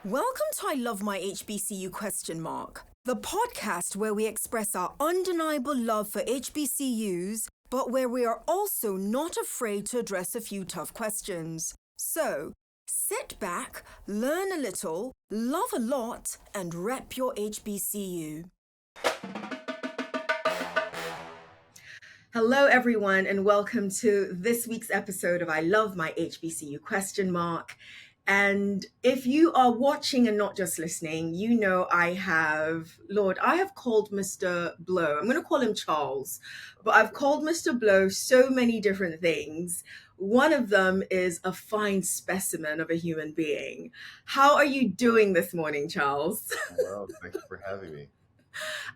Welcome to I Love My HBCU ? The podcast where we express our undeniable love for HBCUs, but where we are also not afraid to address a few tough questions. So, sit back, learn a little, love a lot, and rep your HBCU. Hello, everyone, and welcome to this week's episode of I Love My HBCU ? And if you are watching and not just listening, you know I have called Mr. Blow. I'm going to call him Charles, but I've called Mr. Blow so many different things. One of them is a fine specimen of a human being. How are you doing this morning, Charles? Well, thank you for having me.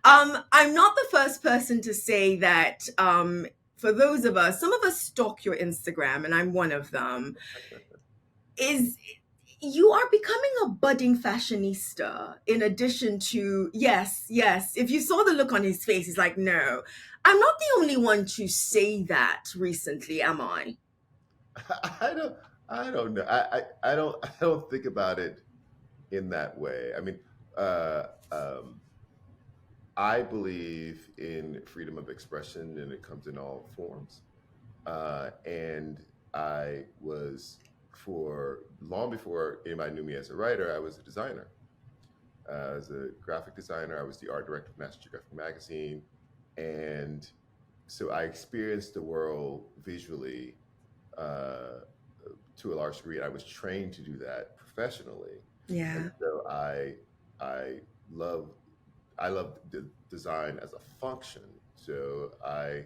I'm not the first person to say that. For those of us, some of us stalk your Instagram, and I'm one of them. You are becoming a budding fashionista in addition to, yes. If you saw the look on his face, he's like, no, I'm not the only one to say that recently, am I? I don't know. I don't think about it in that way. I mean, I believe in freedom of expression, and it comes in all forms. And I was, for long before anybody knew me as a writer, I was a designer. As a graphic designer, I was the art director of National Geographic magazine, and so I experienced the world visually to a large degree. I was trained to do that professionally. Yeah. And so I love the design as a function. So I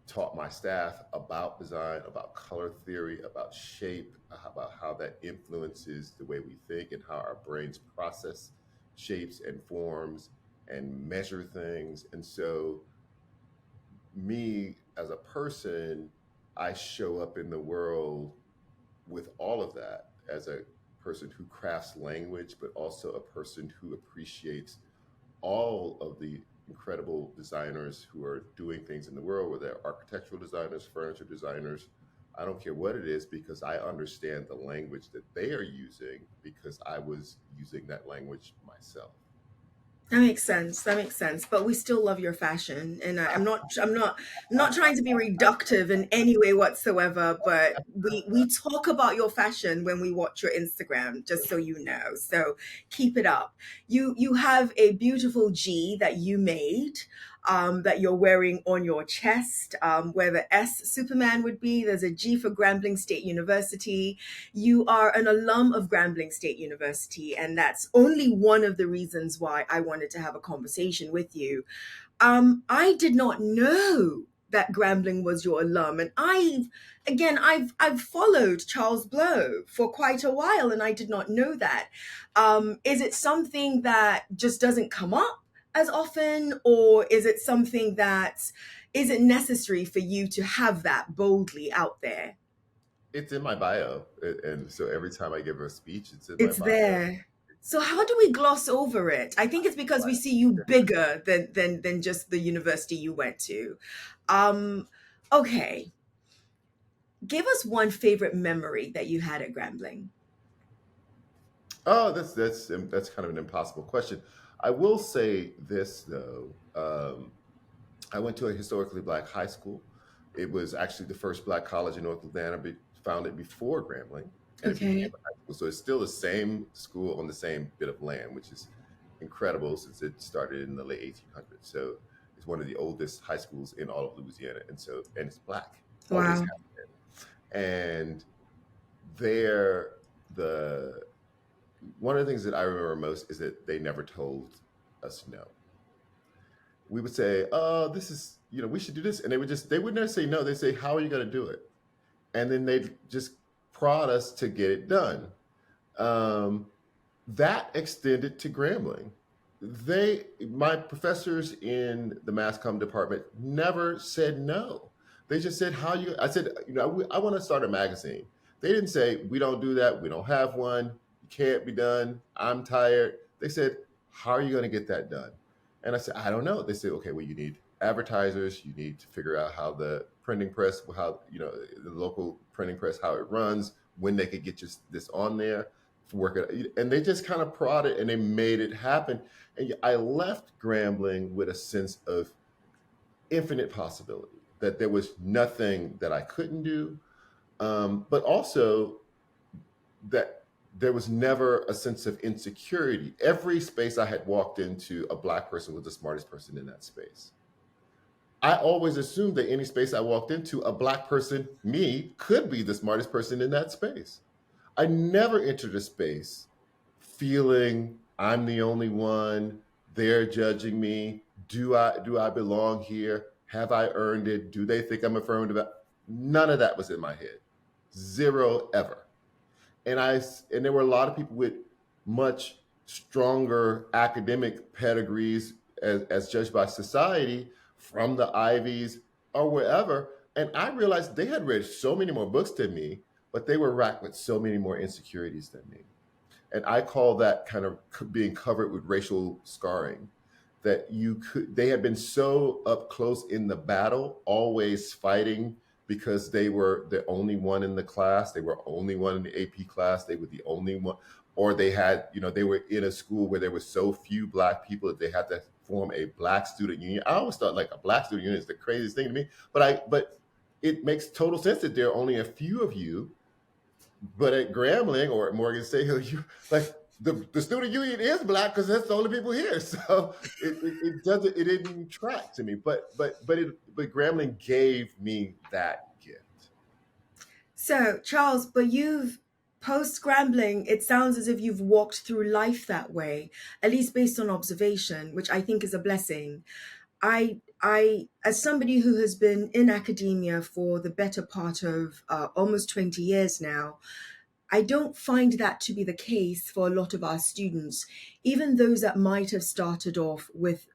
taught my staff about design, about color theory, about shape, about how that influences the way we think and how our brains process shapes and forms and measure things. And so me as a person, I show up in the world with all of that as a person who crafts language, but also a person who appreciates all of the incredible designers who are doing things in the world, whether they're architectural designers, furniture designers. I don't care what it is, because I understand the language that they are using because I was using that language myself. That makes sense. But we still love your fashion, and I'm not trying to be reductive in any way whatsoever. But we talk about your fashion when we watch your Instagram, just so you know. So keep it up. You have a beautiful G that you made. That you're wearing on your chest, where the S Superman would be. There's a G for Grambling State University. You are an alum of Grambling State University, and that's only one of the reasons why I wanted to have a conversation with you. I did not know that Grambling was your alum, and I've followed Charles Blow for quite a while, and I did not know that. Is it something that just doesn't come up as often, or is it something that isn't necessary for you to have that boldly out there? It's in my bio. And so every time I give a speech, it's in my It's bio. there. So how do we gloss over it? I think it's because we see you bigger than just the university you went to. Okay. Give us one favorite memory that you had at Grambling. Oh, that's kind of an impossible question. I will say this though. I went to a historically Black high school. It was actually the first Black college in North Atlanta, founded before Grambling, and it became Okay. a high school. So it's still the same school on the same bit of land, which is incredible since it started in the late 1800s. So it's one of the oldest high schools in all of Louisiana, and it's Black, always Wow. has been. And there, the one of the things that I remember most is that they never told us no. We would say, "Oh, this is, we should do this," and they would never say no. They say, "How are you going to do it?" And then they'd just prod us to get it done. Um, that extended to Grambling. My professors in the mass comm department never said no. They just said, "How you?" I said, I want to start a magazine." They didn't say, "We don't do that. We don't have one. It can't be done. I'm tired." They said, "How are you going to get that done?" And I said, "I don't know." They said, "Okay, well, you need advertisers. You need to figure out how the printing press, how the local printing press, how it runs, when they could get this on there." work it, and they just kind of prodded and they made it happen. And I left Grambling with a sense of infinite possibility, that there was nothing that I couldn't do, but also that there was never a sense of insecurity. Every space I had walked into, a Black person was the smartest person in that space. I always assumed that any space I walked into, a Black person, me, could be the smartest person in that space. I never entered a space feeling I'm the only one, they're judging me. Do I belong here? Have I earned it? Do they think I'm affirmative? None of that was in my head. Zero ever. And there were a lot of people with much stronger academic pedigrees as judged by society from the Ivies or wherever. And I realized they had read so many more books than me, but they were racked with so many more insecurities than me. And I call that kind of being covered with racial scarring, that they had been so up close in the battle, always fighting because they were the only one in the class, they were only one in the AP class, they were the only one, or they had, they were in a school where there were so few Black people that they had to form a Black student union. I always thought like a Black student union is the craziest thing to me, but it makes total sense that there are only a few of you. But at Grambling or at Morgan State, like the student union is Black because that's the only people here. So it didn't track to me. But Grambling gave me that gift. So, Charles, but you've post Grambling, it sounds as if you've walked through life that way, at least based on observation, which I think is a blessing. As somebody who has been in academia for the better part of almost 20 years now, I don't find that to be the case for a lot of our students, even those that might have started off with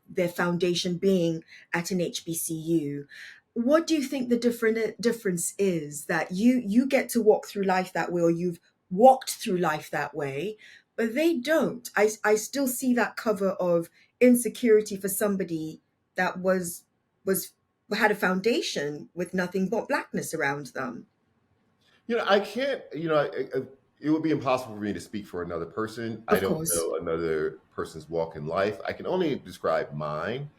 their foundation being at an HBCU. What do you think the difference is, that you get to walk through life that way, or you've walked through life that way, but they don't? I still see that cover of insecurity for somebody that was had a foundation with nothing but Blackness around them. I can't, it would be impossible for me to speak for another person. I Of don't course. know another person's walk in life. I can only describe mine.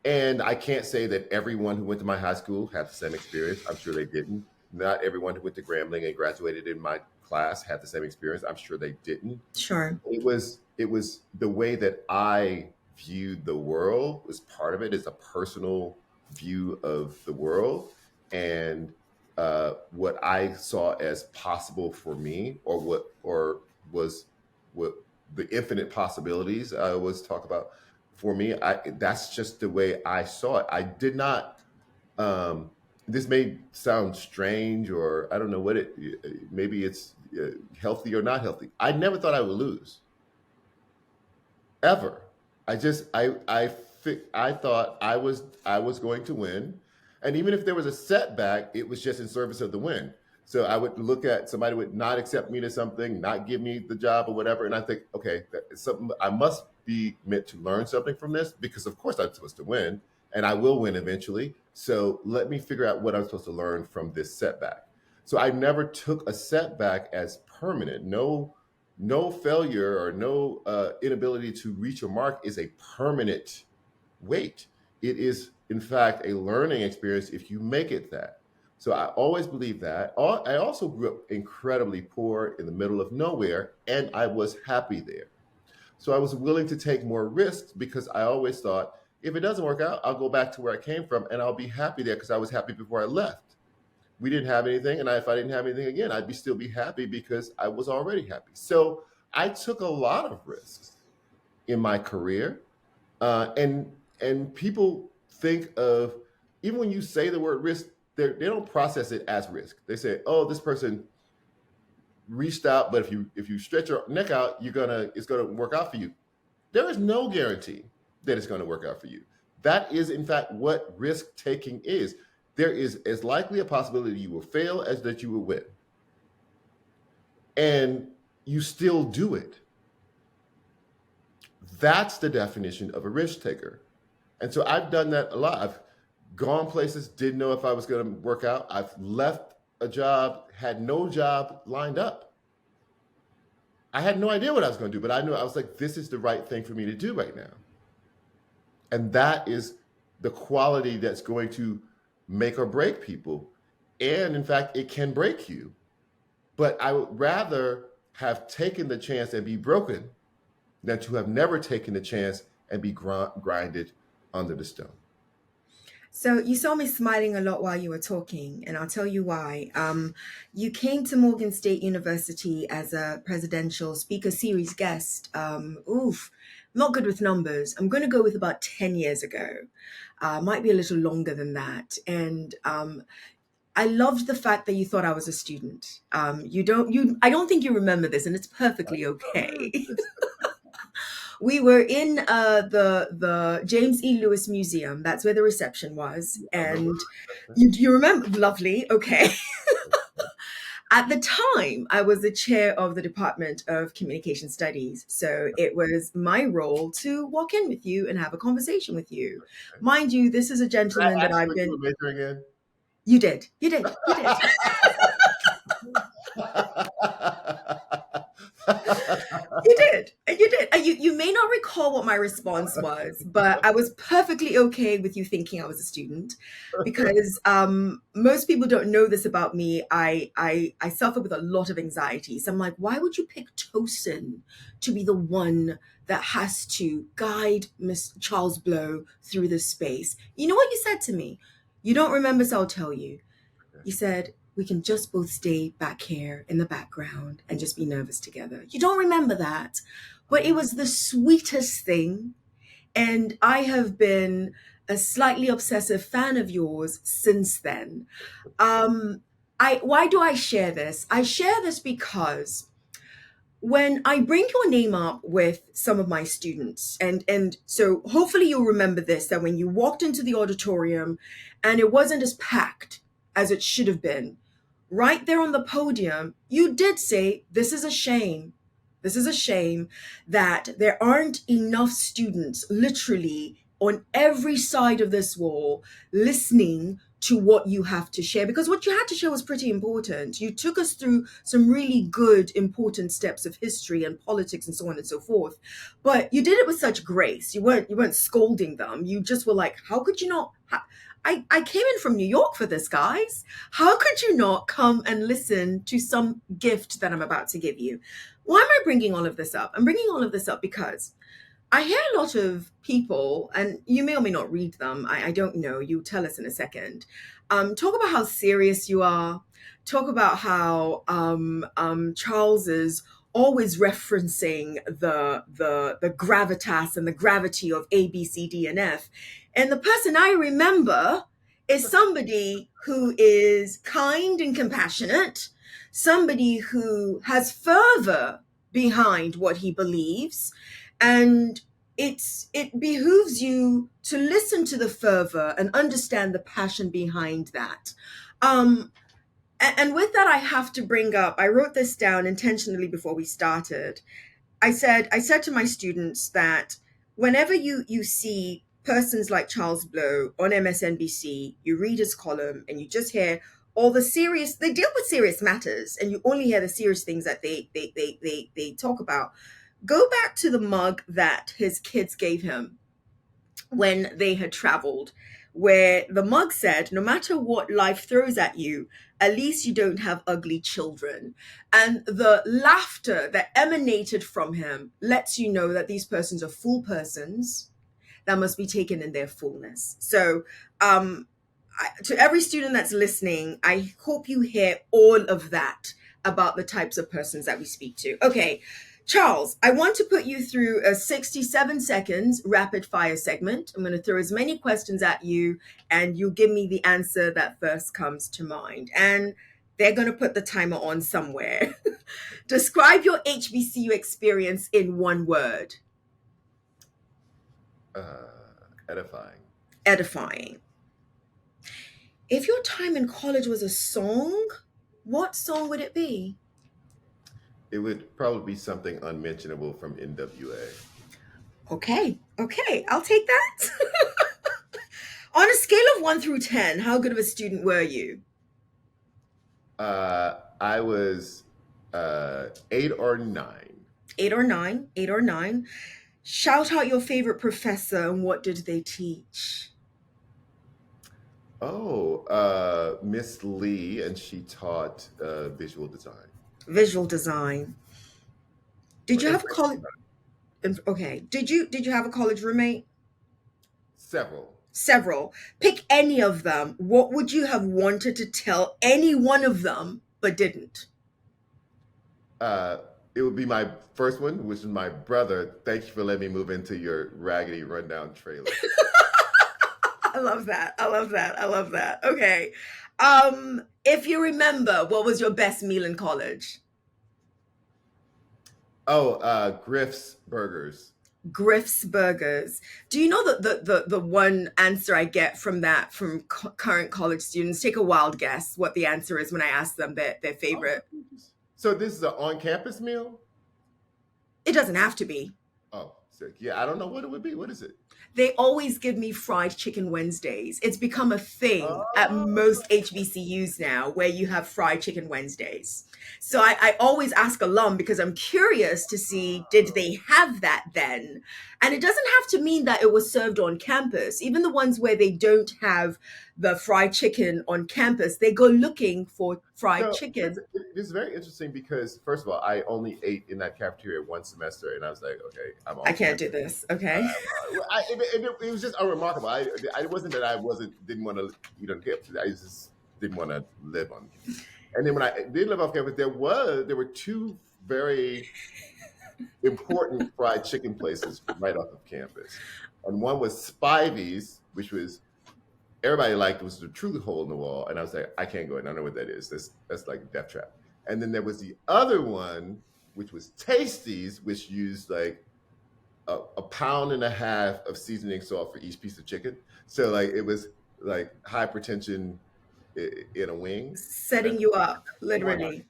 And I can't say that everyone who went to my high school had the same experience. I'm sure they didn't. Not everyone who went to Grambling and graduated in my class had the same experience. I'm sure they didn't. Sure. It was the way that I viewed the world was part of it. It's a personal view of the world, and what I saw as possible for me, or what the infinite possibilities I always talk about for me. That's just the way I saw it. I did not. This may sound strange, or I don't know what maybe it's healthy or not healthy. I never thought I would lose, ever. I thought I was going to win, and even if there was a setback, it was just in service of the win. So I would look at somebody would not accept me to something, not give me the job or whatever, and I think, okay, that's something I must be meant to learn something from this, because of course I'm supposed to win, and I will win eventually. So let me figure out what I'm supposed to learn from this setback. So I never took a setback as permanent. No failure or no inability to reach a mark is a permanent weight. It is, in fact, a learning experience if you make it that. So I always believe that. I also grew up incredibly poor in the middle of nowhere, and I was happy there. So I was willing to take more risks because I always thought, if it doesn't work out, I'll go back to where I came from and I'll be happy there because I was happy before I left. We didn't have anything, and if I didn't have anything again, I'd still be happy because I was already happy. So I took a lot of risks in my career, and people think of, even when you say the word risk, they don't process it as risk. They say, "Oh, this person reached out, but if you stretch your neck out, it's gonna work out for you." There is no guarantee that it's going to work out for you. That is, in fact, what risk taking is. There is as likely a possibility you will fail as that you will win. And you still do it. That's the definition of a risk taker. And so I've done that a lot. I've gone places, didn't know if I was going to work out. I've left a job, had no job lined up. I had no idea what I was going to do, but I knew I was like, this is the right thing for me to do right now. And that is the quality that's going to make or break people. And in fact, it can break you. But I would rather have taken the chance and be broken than to have never taken the chance and be grinded under the stone. So you saw me smiling a lot while you were talking, and I'll tell you why. You came to Morgan State University as a presidential speaker series guest. Not good with numbers. I'm going to go with about 10 years ago. Might be a little longer than that. And I loved the fact that you thought I was a student. I don't think you remember this, and it's perfectly okay. We were in the James E. Lewis Museum. That's where the reception was, I remember. and you remember? Lovely. Okay. At the time, I was the chair of the Department of Communication Studies, so it was my role to walk in with you and have a conversation with you. Mind you, this is a Did gentleman I that ask I've what you been. were majoring in? You did. You did. You did. You did. You did. You may not recall what my response was, but I was perfectly okay with you thinking I was a student because most people don't know this about me. I suffer with a lot of anxiety. So I'm like, why would you pick Tosin to be the one that has to guide Miss Charles Blow through this space? You know what you said to me? You don't remember, so I'll tell you. You said, we can just both stay back here in the background and just be nervous together. You don't remember that, but it was the sweetest thing. And I have been a slightly obsessive fan of yours since then. Why do I share this? I share this because when I bring your name up with some of my students, and so hopefully you'll remember this, that when you walked into the auditorium and it wasn't as packed as it should have been, right there on the podium, you did say, this is a shame. This is a shame that there aren't enough students literally on every side of this wall listening to what you have to share, because what you had to share was pretty important. You took us through some really good, important steps of history and politics and so on and so forth. But you did it with such grace. You weren't scolding them. You just were like, how could you not? I came in from New York for this, guys. How could you not come and listen to some gift that I'm about to give you? Why am I bringing all of this up? I'm bringing all of this up because I hear a lot of people, and you may or may not read them. I don't know. You tell us in a second. Talk about how serious you are. Talk about how Charles is always referencing the gravitas and the gravity of A, B, C, D, and F. And the person I remember is somebody who is kind and compassionate, somebody who has fervor behind what he believes, and it behooves you to listen to the fervor and understand the passion behind that. And with that, I have to bring up, I wrote this down intentionally before we started. I said to my students that whenever you see persons like Charles Blow on MSNBC, you read his column and you just hear all the serious, they deal with serious matters, and you only hear the serious things that they talk about. Go back to the mug that his kids gave him when they had traveled, where the mug said, no matter what life throws at you, at least you don't have ugly children. And the laughter that emanated from him lets you know that these persons are full persons that must be taken in their fullness. So, to every student that's listening, I hope you hear all of that about the types of persons that we speak to. Okay, Charles, I want to put you through a 67 seconds rapid fire segment. I'm going to throw as many questions at you, and you give me the answer that first comes to mind. And they're going to put the timer on somewhere. Describe your HBCU experience in one word. Edifying. Edifying. If your time in college was a song, what song would it be? It would probably be something unmentionable from NWA. Okay, I'll take that. On a scale of 1 through 10, how good of a student were you? I was 8 or 9. Eight or nine, eight or nine. Shout out your favorite professor and what did they teach? Oh, Miss Lee, and she taught visual design Visual design. Did or you have information college? design. Okay. Did you have a college roommate? Several. Several. Pick any of them. What would you have wanted to tell any one of them but didn't? Uh, it would be my first one, which is my brother. Thank you for letting me move into your raggedy rundown trailer. I love that. I love that. I love that. Okay. If you remember, what was your best meal in college? Oh, Griff's Burgers. Griff's Burgers. Do you know that the one answer I get from that from current college students? Take a wild guess what the answer is when I ask them their Oh, favorite. so this is an on-campus meal? It doesn't have to be. Oh, sick. Yeah, I don't know what it would be. What is it? They always give me fried chicken Wednesdays. It's become a thing at Oh, most HBCUs now where you have fried chicken Wednesdays. So I always ask alum because I'm curious to see did they have that then? And it doesn't have to mean that it was served on campus. Even the ones where they don't have the fried chicken on campus, they go looking for fried so chicken. this is very interesting because first of all, I only ate in that cafeteria one semester, and I was like, okay, I'm I on can't campus. do this. Okay. It was just unremarkable. I wasn't that I didn't want to eat on campus. I just didn't want to live on campus. And then when I did live off campus, there were two very important fried chicken places right off of campus, and one was Spivey's, which was everybody liked, was the true hole in the wall, and I was like, I can't go in. I don't know what that is. That's like Death Trap. And then there was the other one, which was Tasty's, which used like a pound and a half of seasoning salt for each piece of chicken. So like it was like hypertension in a wing, and Setting you up, that's the one literally.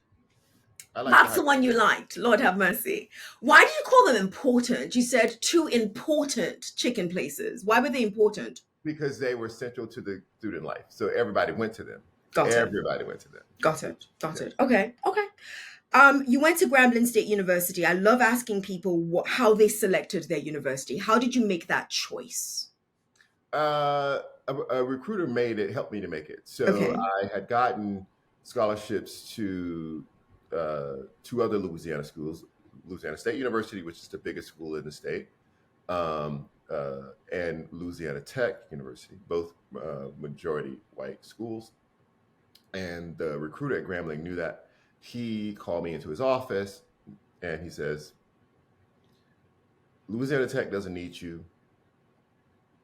I like. The That's high the one you liked. Lord have mercy. Why did you call them important? You said two important chicken places. Why were they important? because they were central to the student life, so everybody went to them. Got it. Everybody went to them. Got it. Got Yeah. it. Okay. Okay. You went to Grambling State University. I love asking people how they selected their university. How did you make that choice? A recruiter helped me to make it. So Okay. I had gotten scholarships to two other Louisiana schools, Louisiana State University, which is the biggest school in the state, and Louisiana Tech University, both majority white schools. And the recruiter at Grambling knew that. He called me into his office and he says, Louisiana Tech doesn't need you.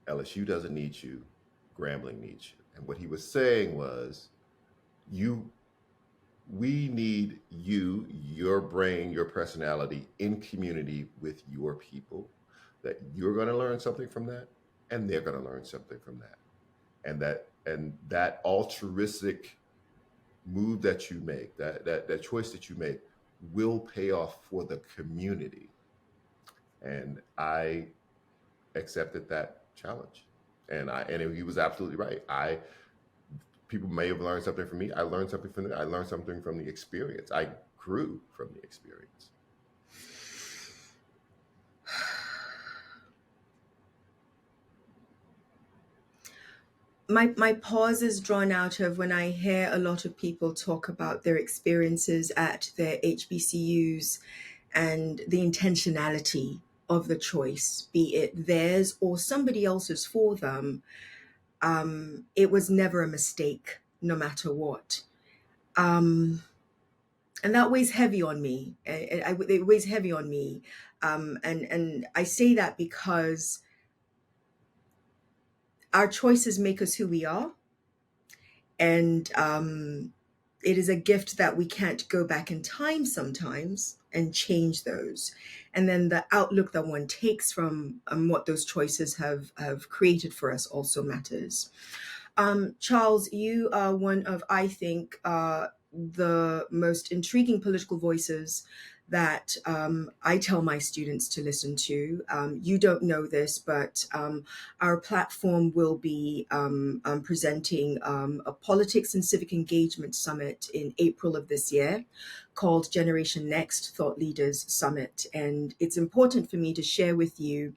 LSU doesn't need you. Grambling needs you. And what he was saying was, you, we need you, your brain, your personality in community with your people, that you're going to learn something from that and they're going to learn something from that. And that altruistic move that you make, that choice that you make will pay off for the community. And I accepted that challenge. And he was absolutely right. People may have learned something from me. I learned something from it. I learned something from the experience. I grew from the experience. My pause is drawn out of when I hear a lot of people talk about their experiences at their HBCUs and the intentionality of the choice, be it theirs or somebody else's for them. It was never a mistake, no matter what. Um, and that weighs heavy on me. It weighs heavy on me. And I say that because our choices make us who we are. And it is a gift that we can't go back in time sometimes and change those. And then the outlook that one takes from what those choices have created for us also matters. Charles, you are one of, I think, the most intriguing political voices that I tell my students to listen to. You don't know this, but our platform will be presenting a politics and civic engagement summit in April of this year called Generation Next Thought Leaders Summit. And it's important for me to share with you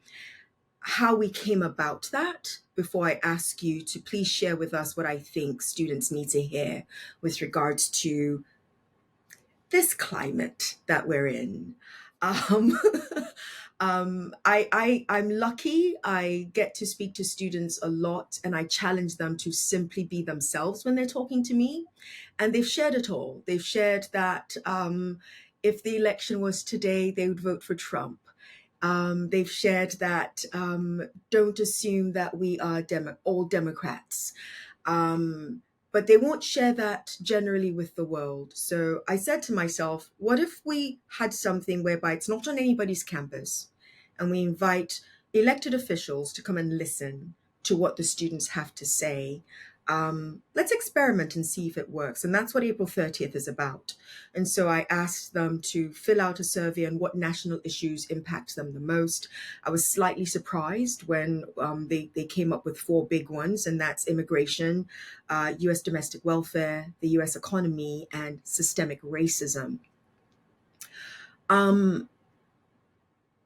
how we came about that before I ask you to please share with us what I think students need to hear with regards to this climate that we're in. Um, I'm lucky. I get to speak to students a lot, and I challenge them to simply be themselves when they're talking to me. And they've shared it all. They've shared that if the election was today, they would vote for Trump. They've shared that don't assume that we are all Democrats. Um, but they won't share that generally with the world. So I said to myself, what if we had something whereby it's not on anybody's campus and we invite elected officials to come and listen to what the students have to say? Let's experiment and see if it works. And that's what April 30th is about. And so I asked them to fill out a survey on what national issues impact them the most. I was slightly surprised when they came up with four big ones, and that's immigration, US domestic welfare, the US economy, and systemic racism.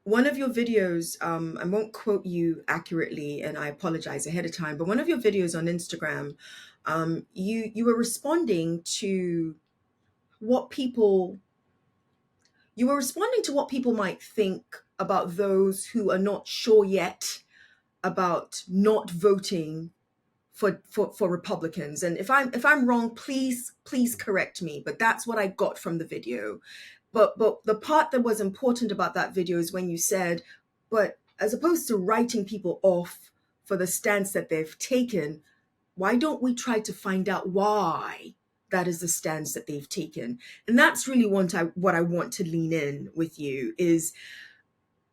One of your videos, I won't quote you accurately, and I apologize ahead of time, but one of your videos on Instagram, you were responding to what people might think about those who are not sure yet about not voting for Republicans. And if I'm wrong, please correct me. But that's what I got from the video. But the part that was important about that video is when you said, but as opposed to writing people off for the stance that they've taken, why don't we try to find out why that is the stance that they've taken? And that's really what I want to lean in with you is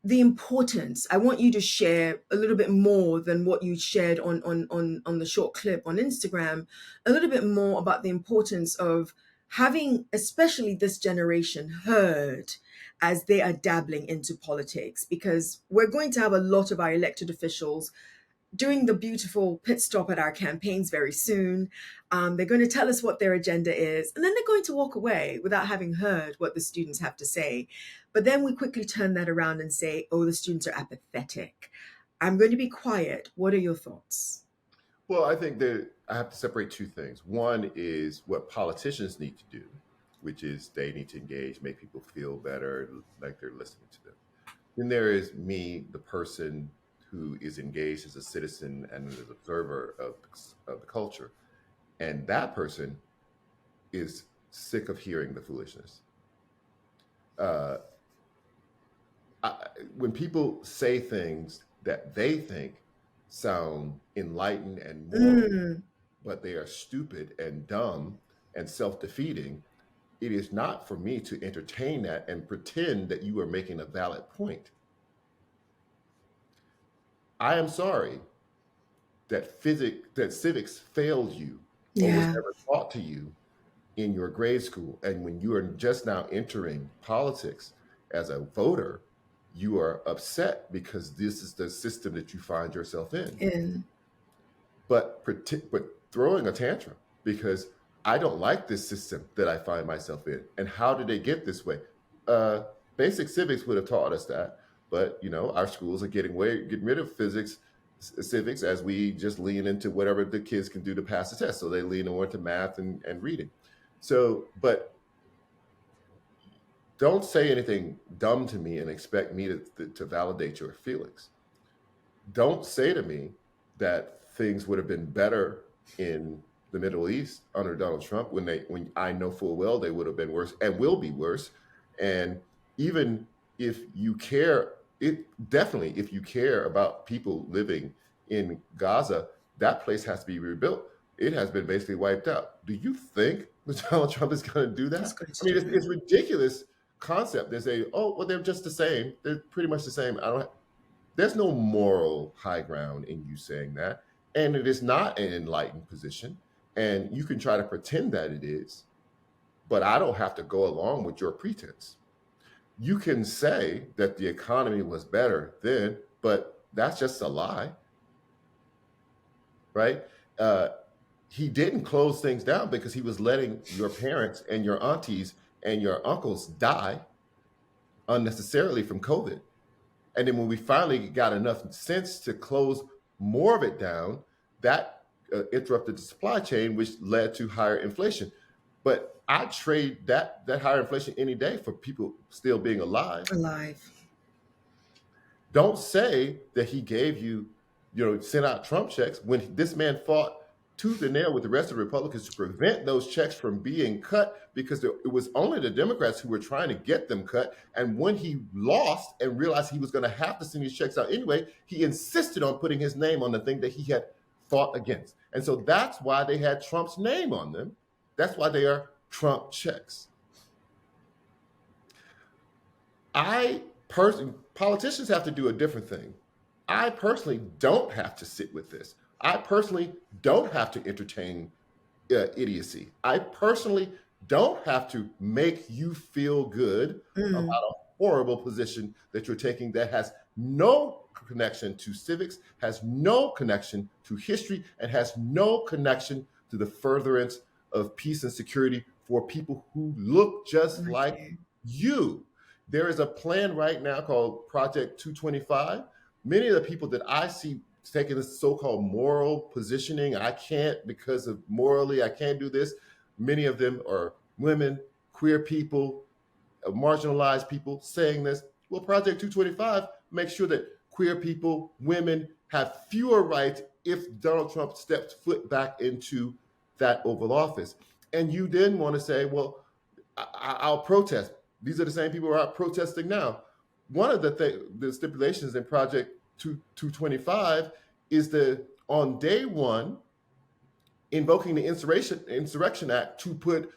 the importance. I want you to share a little bit more than what you shared on the short clip on Instagram, a little bit more about the importance of having, especially this generation, heard as they are dabbling into politics, because we're going to have a lot of our elected officials doing the beautiful pit stop at our campaigns very soon. They're going to tell us what their agenda is, and then they're going to walk away without having heard what the students have to say. But then we quickly turn that around and say, oh, the students are apathetic. I'm going to be quiet. What are your thoughts? Well, I think that I have to separate two things. One is what politicians need to do, which is they need to engage, make people feel better, like they're listening to them. Then there is me, the person who is engaged as a citizen and as an observer of the culture. And that person is sick of hearing the foolishness. Uh, when people say things that they think sound enlightened and moral, Mm, but they are stupid and dumb and self-defeating, it is not for me to entertain that and pretend that you are making a valid point. I am sorry that civics failed you or was yeah. never taught to you in your grade school. And when you are just now entering politics as a voter, you are upset because this is the system that you find yourself in. In But throwing a tantrum because I don't like this system that I find myself in. And how did they get this way? Uh, Basic civics would have taught us that, but our schools are getting rid of civics as we just lean into whatever the kids can do to pass the test. So they lean more into math and reading. So, but don't say anything dumb to me and expect me to validate your feelings. Don't say to me that things would have been better in the Middle East under Donald Trump when I know full well they would have been worse and will be worse. And even if you care, if you care about people living in Gaza, that place has to be rebuilt. It has been basically wiped out. Do you think that Donald Trump is going to do It's that? going I to mean, do it's ridiculous concept. They say, oh, well, they're just the same. They're pretty much the same. There's no moral high ground in you saying that. And it is not an enlightened position. And you can try to pretend that it is. but I don't have to go along with your pretense. You can say that the economy was better then, but that's just a lie, right? He didn't close things down because he was letting your parents and your aunties and your uncles die unnecessarily from COVID. And then when we finally got enough sense to close more of it down, that interrupted the supply chain, which led to higher inflation. But I trade that higher inflation any day for people still being alive. Alive. Don't say that he gave you, sent out Trump checks when this man fought tooth and nail with the rest of the Republicans to prevent those checks from being cut, because it was only the Democrats who were trying to get them cut. And when he lost and realized he was going to have to send these checks out anyway, he insisted on putting his name on the thing that he had fought against. And so that's why they had Trump's name on them. That's why they are Trump checks. Politicians have to do a different thing. I personally don't have to sit with this. I personally don't have to entertain idiocy. I personally don't have to make you feel good about a horrible position that you're taking that has no connection to civics, has no connection to history, and has no connection to the furtherance of peace and security for people who look just like you. There is a plan right now called Project 225. Many of the people that I see taking this so-called moral positioning, I can't because of morally, I can't do this. Many of them are women, queer people, marginalized people saying this. Well, Project 225 makes sure that queer people, women have fewer rights if Donald Trump steps foot back into that Oval Office. And you then want to say, well, I'll protest. These are the same people who are out protesting now. One of the stipulations in Project 225 is on day one, invoking the Insurrection Act to put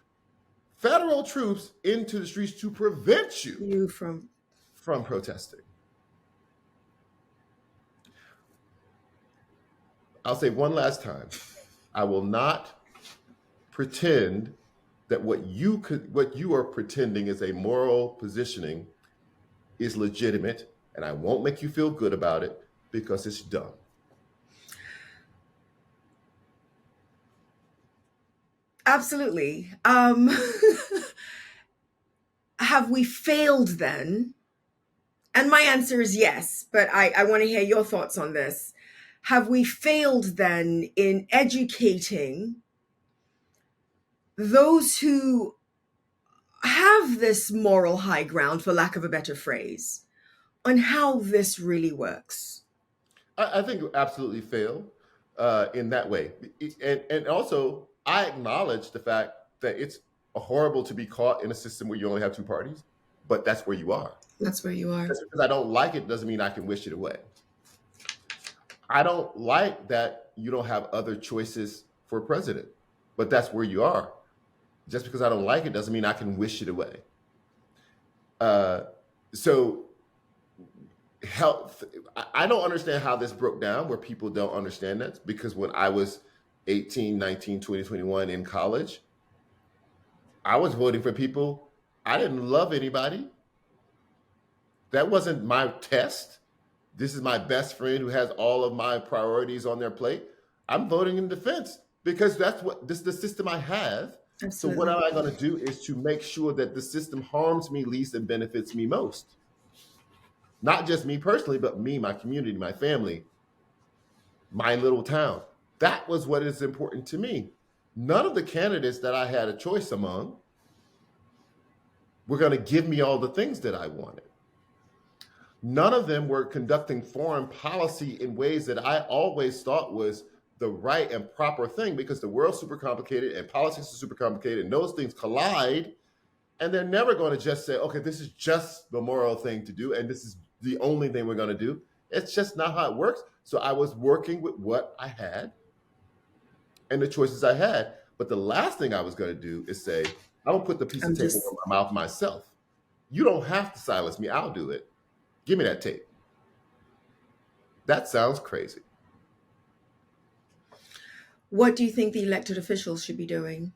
federal troops into the streets to prevent you from protesting. I'll say one last time, I will not pretend that what you are pretending is a moral positioning is legitimate, and I won't make you feel good about it because it's dumb. Absolutely. Have we failed then? And my answer is yes, but I want to hear your thoughts on this. Have we failed then in educating those who have this moral high ground, for lack of a better phrase, on how this really works? I think you absolutely fail in that way. And also, I acknowledge the fact that it's horrible to be caught in a system where you only have two parties, but that's where you are. That's where you are. Just because I don't like it doesn't mean I can wish it away. I don't like that you don't have other choices for president, but that's where you are. Just because I don't like it doesn't mean I can wish it away. So health, I don't understand how this broke down where people don't understand that, because when I was 18, 19, 20, 21 in college, I was voting for people. I didn't love anybody. That wasn't my test. This is my best friend who has all of my priorities on their plate. I'm voting in defense because this is the system I have. Absolutely. So what am I going to do is to make sure that the system harms me least and benefits me most. Not just me personally, but me, my community, my family, my little town. That was what is important to me. None of the candidates that I had a choice among were going to give me all the things that I wanted. None of them were conducting foreign policy in ways that I always thought was the right and proper thing, because the world's super complicated and politics is super complicated and those things collide. And they're never going to just say, okay, this is just the moral thing to do and this is the only thing we're going to do. It's just not how it works. So I was working with what I had and the choices I had. But the last thing I was going to do is say, I'm going to put the piece of tape over my mouth myself. You don't have to silence me. I'll do it. Give me that tape. That sounds crazy. What do you think the elected officials should be doing?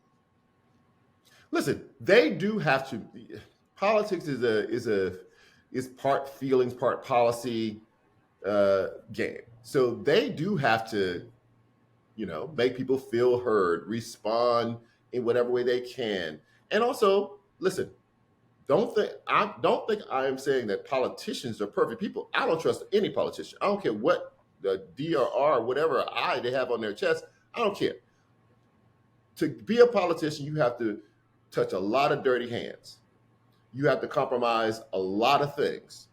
Listen, they do have to. Politics is part feelings, part policy game. So they do have to, make people feel heard, respond in whatever way they can, and also listen. Don't think I am saying that politicians are perfect people. I don't trust any politician. I don't care what the D or R, whatever I they have on their chest. I don't care. To be a politician, you have to touch a lot of dirty hands. You have to compromise a lot of things.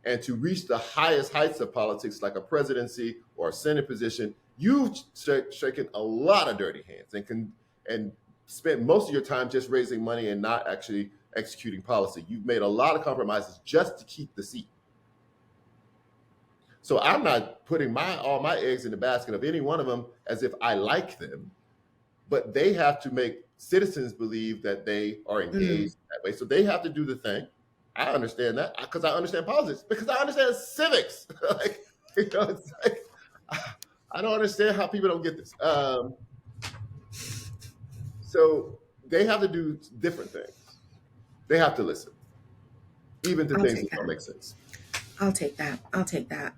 And to reach the highest heights of politics, like a presidency or a Senate position, you've shaken a lot of dirty hands and spent most of your time just raising money and not actually executing policy. You've made a lot of compromises just to keep the seat. So I'm not putting all my eggs in the basket of any one of them as if I like them, but they have to make citizens believe that they are Mm. engaged that way. So they have to do the thing. I understand that because I understand politics, because I understand civics. Like, it's like I don't understand how people don't get this. So they have to do different things. They have to listen, even to I'll things take that that. don't make sense. I'll take that. I'll take that.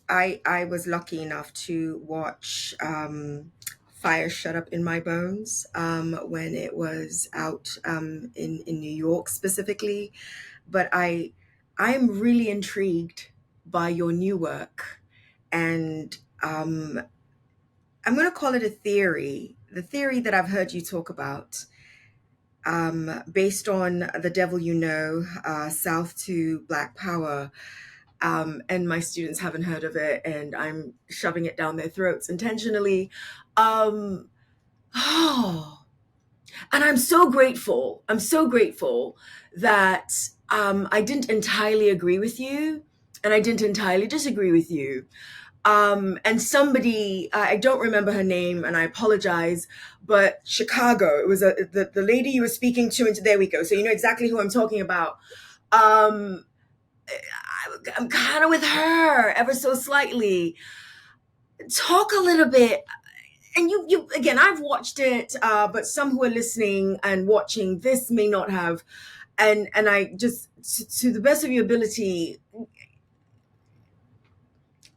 I was lucky enough to watch Fire Shut Up in My Bones when it was out in New York specifically. But I'm really intrigued by your new work, and I'm going to call it a theory. The theory that I've heard you talk about, based on The Devil You Know, South to Black Power. And my students haven't heard of it, and I'm shoving it down their throats intentionally. Um, oh, and I'm so grateful. I'm so grateful that I didn't entirely agree with you, and I didn't entirely disagree with you. And somebody, I don't remember her name, and I apologize, but Chicago, it was the lady you were speaking to, and there we go. So you know exactly who I'm talking about. Um, I'm kind of with her ever so slightly. Talk a little bit, and you again. I've watched it, but some who are listening and watching this may not have. And I just, to the best of your ability,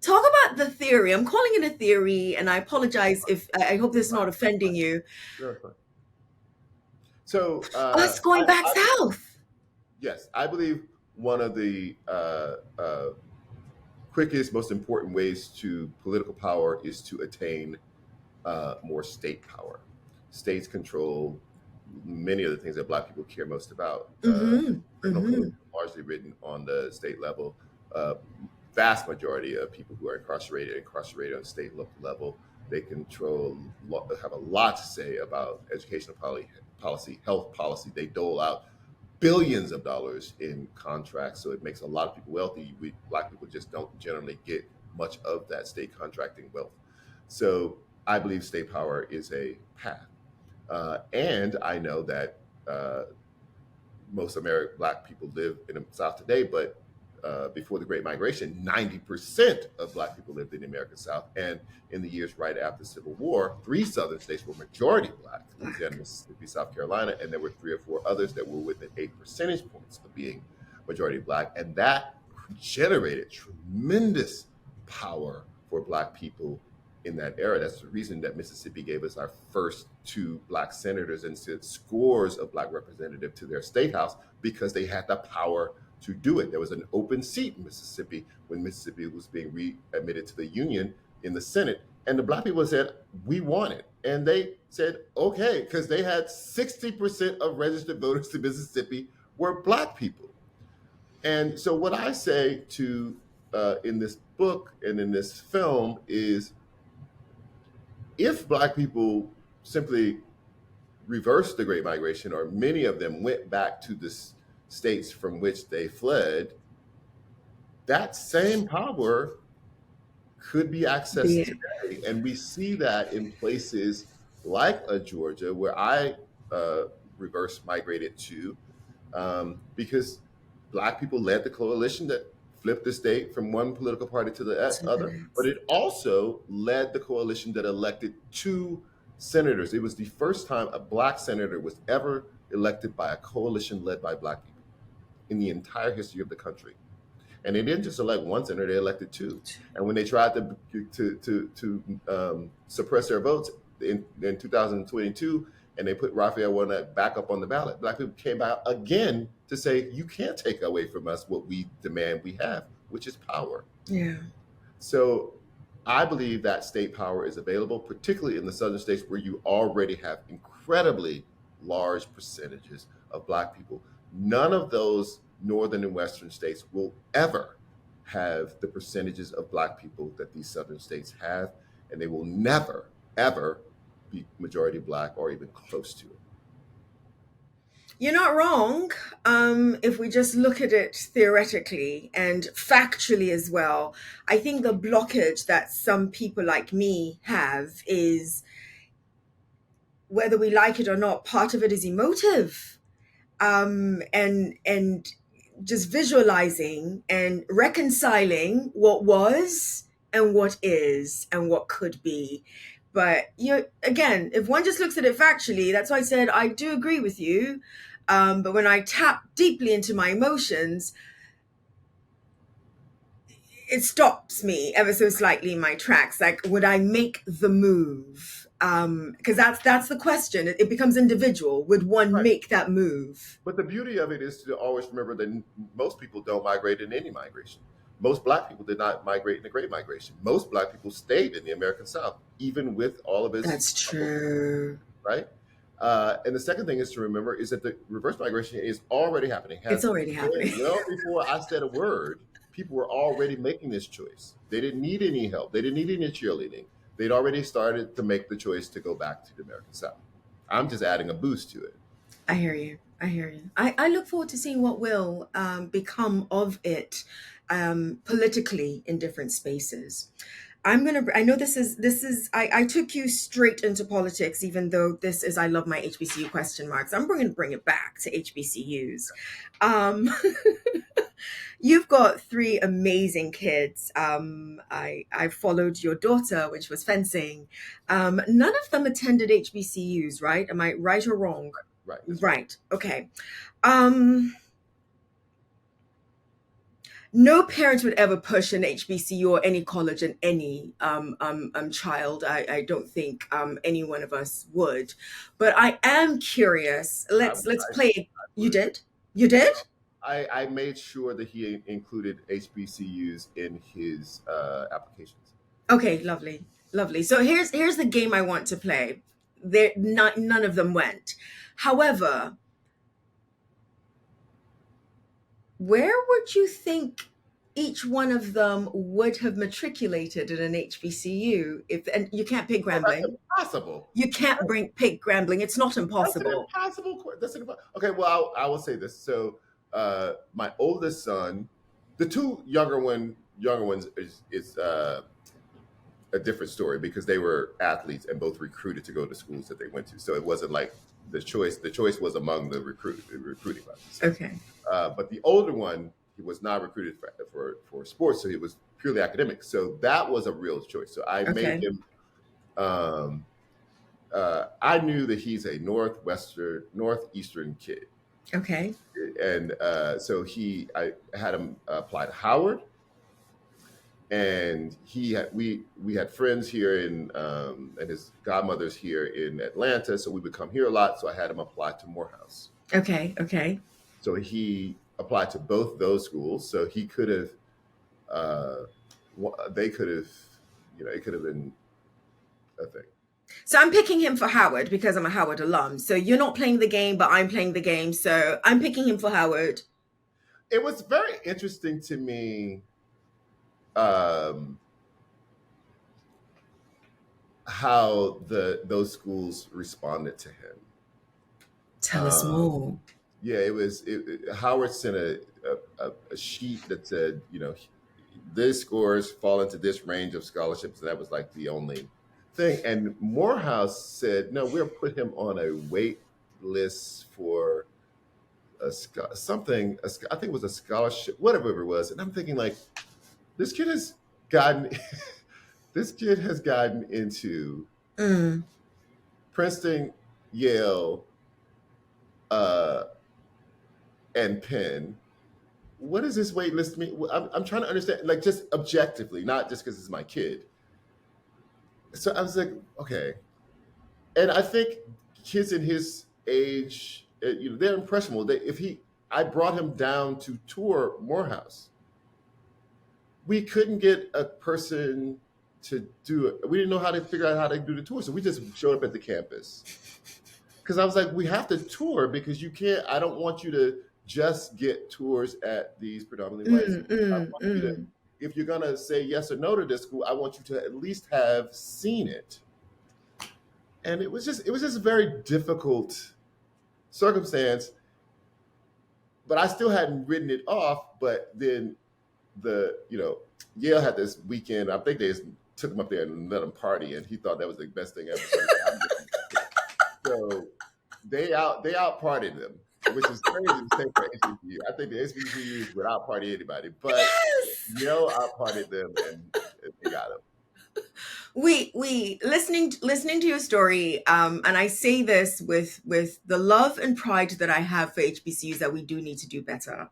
talk about the theory. I'm calling it a theory, and I apologize if I hope this is not offending you. Sure, fine. So Us going back south. yes, I believe one of the quickest, most important ways to political power is to attain more state power. States control many of the things that Black people care most about. Mm-hmm. Criminal code Mm-hmm. is largely written on the state level. Uh, Vast majority of people who are incarcerated on state level. They control, have a lot to say about educational policy, health policy. They dole out billions of dollars in contracts, so it makes a lot of people wealthy. Black people just don't generally get much of that state contracting wealth. So I believe state power is a path, and I know that most American Black people live in the South today, but before the Great Migration, 90% of Black people lived in the American South. And in the years right after the Civil War, 3 Southern states were majority Black: Louisiana, Mississippi, South Carolina, and there were 3 or 4 others that were within 8 percentage points of being majority Black. And that generated tremendous power for Black people in that era. That's the reason that Mississippi gave us our first 2 Black senators and sent scores of Black representatives to their state house, because they had the power to do it. There was an open seat in Mississippi when Mississippi was being readmitted to the Union in the Senate. And the Black people said, we want it. And they said, okay, because they had 60% of registered voters in Mississippi were Black people. And so what I say to in this book and in this film is, if Black people simply reversed the Great Migration, or many of them went back to the states from which they fled, that same power could be accessed Yeah. today. And we see that in places like Georgia, where I reverse migrated to, because Black people led the coalition that flipped the state from one political party to the To the other, but next. it also led the coalition that elected 2 senators. It was the first time a black senator was ever elected by a coalition led by black people in the entire history of the country. And they didn't just elect one senator; they elected two. And when they tried to suppress their votes in 2022, and they put Raphael Warnock back up on the ballot, black people came out again to say, "You can't take away from us what we demand we have, which is power." Yeah. So I believe that state power is available, particularly in the southern states where you already have incredibly large percentages of black people. None of those northern and western states will ever have the percentages of black people that these southern states have, and they will never, ever be majority black or even close to it. You're not wrong. If we just look at it theoretically and factually as well, I think the blockage that some people like me have is, whether we like it or not, part of it is emotive. And just visualizing and reconciling what was and what is and what could be. But you, again, if one just looks at it factually, that's why I said I do agree with you. But when I tap deeply into my emotions, it stops me ever so slightly in my tracks. Like, would I make the move? Because that's the question. It becomes individual. Would one Right. make that move? But the beauty of it is to always remember that most people don't migrate in any migration. Most black people did not migrate in the Great Migration. Most black people stayed in the American South, even with all of its That's troubles, true. right? And the second thing is to remember is that the reverse migration is already happening. It's Has already been happening. well before I said a word. People were already making this choice. They didn't need any help. They didn't need any cheerleading. They'd already started to make the choice to go back to the American South. I'm just adding a boost to it. I hear you. I hear you. I look forward to seeing what will become of it politically in different spaces. I know I took you straight into politics, even though this is I love my HBCU question marks. I'm going to bring it back to HBCUs. Um, you've got three amazing kids. I followed your daughter, which was fencing. None of them attended HBCUs, right? Am I right or wrong? Right. That's right. Right. Okay. Um, no parent would ever push an HBCU or any college in any child. I don't think any one of us would. But I am curious. I, Let's I play. You would. did? You did? I made sure that he included HBCUs in his applications. Okay, lovely, lovely. So here's the game I want to play. None of them went. However, where would you think each one of them would have matriculated at an HBCU? If and you can't pick Oh, that's Grambling. impossible. You can't pick Grambling. It's not That's an impossible. impossible. That's an impossible. Okay, well, I will say this. So, my oldest son, the two younger ones is a different story because they were athletes and both recruited to go to schools that they went to. So it wasn't like the choice. The choice was among the recruiting classes. Okay. But the older one, he was not recruited for sports, so he was purely academic. So that was a real choice. So I made Okay. him. I knew that he's a northeastern kid, Okay. and so I had him apply to Howard, and we had friends here and his godmother's here in Atlanta, so we would come here a lot. So I had him apply to Morehouse. Okay. Okay. So he applied to both those schools. So he could have, they could have, it could have been a thing. So I'm picking him for Howard because I'm a Howard alum. So you're not playing the game, but I'm playing the game. So I'm picking him for Howard. It was very interesting to me how those schools responded to him. Tell us more. Yeah, Howard sent a sheet that said, this scores fall into this range of scholarships, and that was like the only thing. And Morehouse said, no, we'll put him on a wait list for I think it was a scholarship, whatever it was. And I'm thinking, like, this kid has gotten this kid has gotten into Mm. Princeton, Yale, uh, and Penn. What does this wait list mean? I'm trying to understand, like, just objectively, not just because it's my kid. So I was like, okay. And I think kids in his age, they're impressionable. I brought him down to tour Morehouse. We couldn't get a person to do it. We didn't know how to figure out how to do the tour, so we just showed up at the campus. Because I was like, we have to tour because you can't. I don't want you to just get tours at these predominantly white schools. I want you to, if you're gonna say yes or no to this school, I want you to at least have seen it. And it was just a very difficult circumstance. But I still hadn't written it off. But then Yale had this weekend. I think they just took him up there and let him party, and he thought that was the best thing ever. So they out partied them, which is crazy to say for HBCU. I think the HBCUs would out party anybody, but Yale out partied them and they got them. We listening to your story, and I say this with the love and pride that I have for HBCUs, that we do need to do better,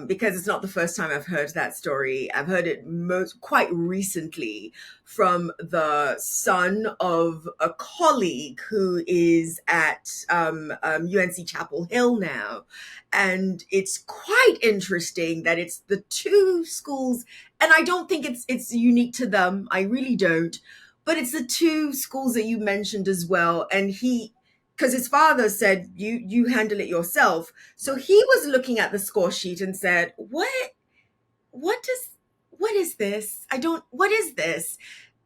because it's not the first time I've heard that story. I've heard it quite recently from the son of a colleague who is at UNC Chapel Hill now, and it's quite interesting that it's the two schools. And I don't think it's unique to them. I really don't. But it's the two schools that you mentioned as well. And because his father said, you handle it yourself. So he was looking at the score sheet and said, what is this? What is this?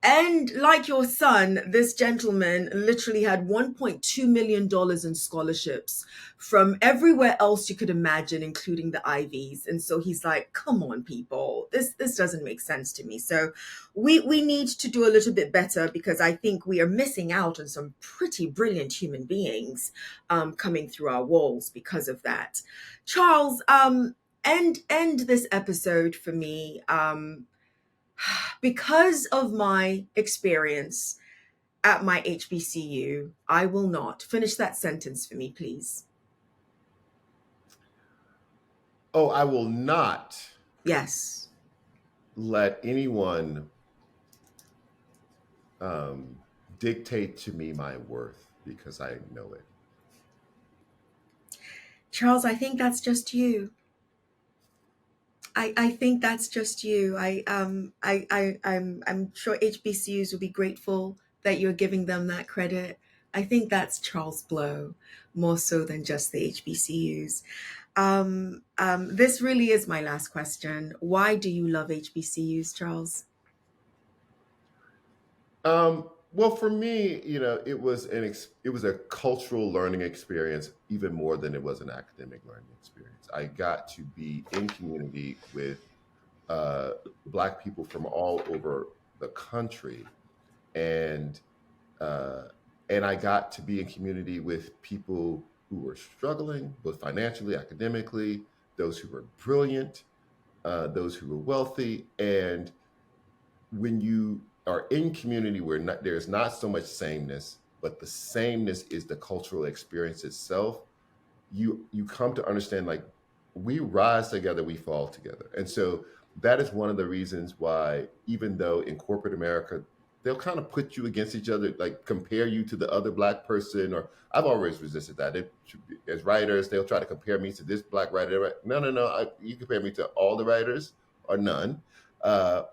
And like your son, this gentleman literally had $1.2 million in scholarships from everywhere else you could imagine, including the Ivies. And so he's like, come on, people, this doesn't make sense to me. So we need to do a little bit better, because I think we are missing out on some pretty brilliant human beings coming through our walls because of that. Charles, end this episode for me. Because of my experience at my HBCU, I will not. Finish that sentence for me, please. Oh, I will not. Yes. Let anyone dictate to me my worth, because I know it. Charles, I think that's just you. I think that's just you. I'm sure HBCUs will be grateful that you're giving them that credit. I think that's Charles Blow, more so than just the HBCUs. This really is my last question. Why do you love HBCUs, Charles? Well, for me, it was a cultural learning experience, even more than it was an academic learning experience. I got to be in community with Black people from all over the country, and I got to be in community with people who were struggling, both financially, academically, those who were brilliant, those who were wealthy. And when you are in community where there's not so much sameness, but the sameness is the cultural experience itself, you come to understand, like, we rise together, we fall together. And so that is one of the reasons why, even though in corporate America, they'll kind of put you against each other, like compare you to the other Black person, or I've always resisted that. As writers, they'll try to compare me to this Black writer. No. You compare me to all the writers or none,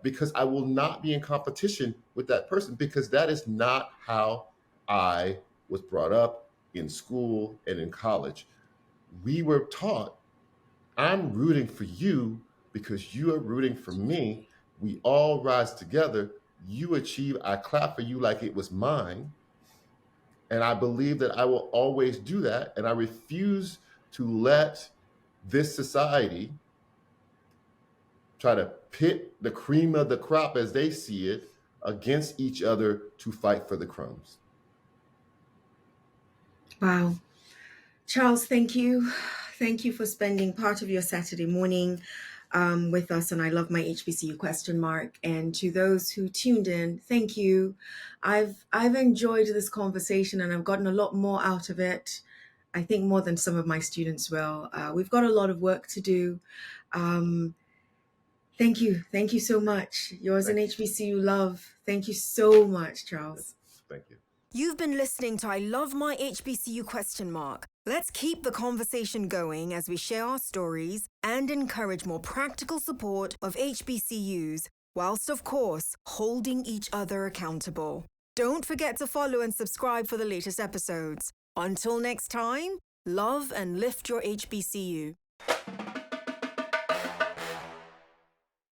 because I will not be in competition with that person, because that is not how I was brought up in school and in college. We were taught, I'm rooting for you because you are rooting for me. We all rise together. You achieve, I clap for you like it was mine. And I believe that I will always do that. And I refuse to let this society try to pit the cream of the crop, as they see it, against each other to fight for the crumbs. Wow. Charles, thank you. Thank you for spending part of your Saturday morning with us, and I love my HBCU question mark. And to those who tuned in, thank you. I've enjoyed this conversation, and I've gotten a lot more out of it. I think more than some of my students will. We've got a lot of work to do. Um, thank you so much. Yours in Thank HBCU love. Thank you so much, you. Charles. Thank you. You've been listening to I Love My HBCU question mark. Let's keep the conversation going as we share our stories and encourage more practical support of HBCUs, whilst of course holding each other accountable. Don't forget to follow and subscribe for the latest episodes. Until next time, love and lift your HBCU.